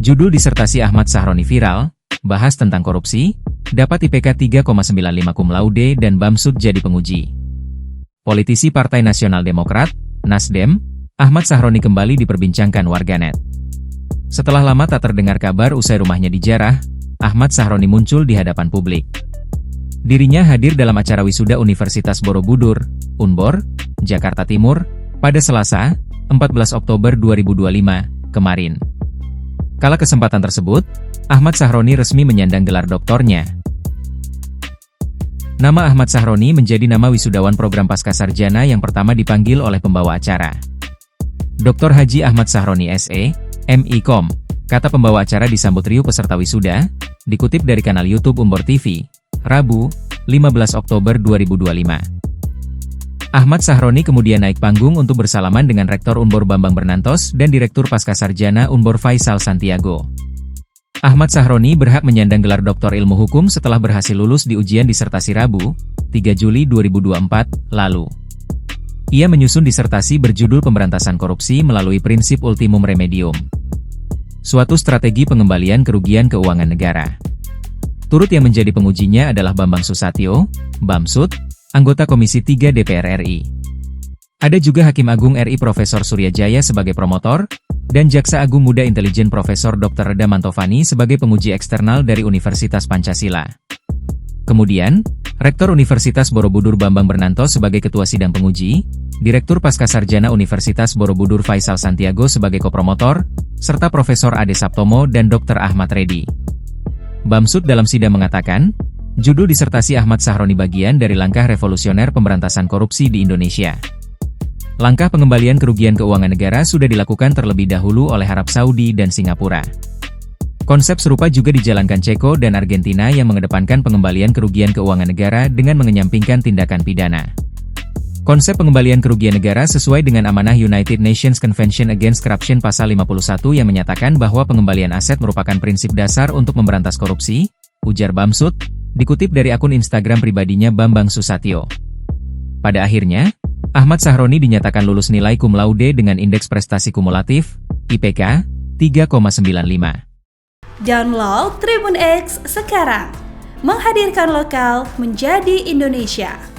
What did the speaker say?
Judul disertasi Ahmad Sahroni viral, bahas tentang korupsi, dapat IPK 3,95 cum laude dan Bamsud jadi penguji. Politisi Partai Nasional Demokrat, Nasdem, Ahmad Sahroni kembali diperbincangkan warganet. Setelah lama tak terdengar kabar usai rumahnya dijarah, Ahmad Sahroni muncul di hadapan publik. Dirinya hadir dalam acara wisuda Universitas Borobudur, Unbor, Jakarta Timur, pada Selasa, 14 Oktober 2025, kemarin. Kala kesempatan tersebut, Ahmad Sahroni resmi menyandang gelar doktornya. Nama Ahmad Sahroni menjadi nama wisudawan program Pascasarjana yang pertama dipanggil oleh pembawa acara. Dr. Haji Ahmad Sahroni SE, MIKOM, kata pembawa acara disambut riuh peserta wisuda, dikutip dari kanal YouTube Unbor TV, Rabu, 15 Oktober 2025. Ahmad Sahroni kemudian naik panggung untuk bersalaman dengan Rektor Unbor Bambang Bernantos dan Direktur Pascasarjana Unbor Faisal Santiago. Ahmad Sahroni berhak menyandang gelar Doktor Ilmu Hukum setelah berhasil lulus di ujian disertasi Rabu, 3 Juli 2024, lalu. Ia menyusun disertasi berjudul Pemberantasan Korupsi melalui Prinsip Ultimum Remedium, suatu strategi pengembalian kerugian keuangan negara. Turut yang menjadi pengujinya adalah Bambang Susatyo, Bamsud, anggota Komisi 3 DPR RI. Ada juga Hakim Agung RI Profesor Surya Jaya sebagai promotor, dan Jaksa Agung Muda Intelijen Profesor Dr. Reda Mantovani sebagai penguji eksternal dari Universitas Pancasila. Kemudian, Rektor Universitas Borobudur Bambang Bernantos sebagai Ketua Sidang Penguji, Direktur Pascasarjana Universitas Borobudur Faisal Santiago sebagai kopromotor, serta Profesor Ade Saptomo dan Dr. Ahmad Reddy. Bamsud dalam sidang mengatakan, judul disertasi Ahmad Sahroni bagian dari langkah revolusioner pemberantasan korupsi di Indonesia. Langkah pengembalian kerugian keuangan negara sudah dilakukan terlebih dahulu oleh Arab Saudi dan Singapura. Konsep serupa juga dijalankan Ceko dan Argentina yang mengedepankan pengembalian kerugian keuangan negara dengan mengenyampingkan tindakan pidana. Konsep pengembalian kerugian negara sesuai dengan amanah United Nations Convention Against Corruption pasal 51 yang menyatakan bahwa pengembalian aset merupakan prinsip dasar untuk memberantas korupsi, ujar Bamsud, dikutip dari akun Instagram pribadinya Bambang Susatyo. Pada akhirnya, Ahmad Sahroni dinyatakan lulus nilai cum laude dengan indeks prestasi kumulatif, IPK, 3,95. Download Tribun X sekarang, menghadirkan lokal menjadi Indonesia.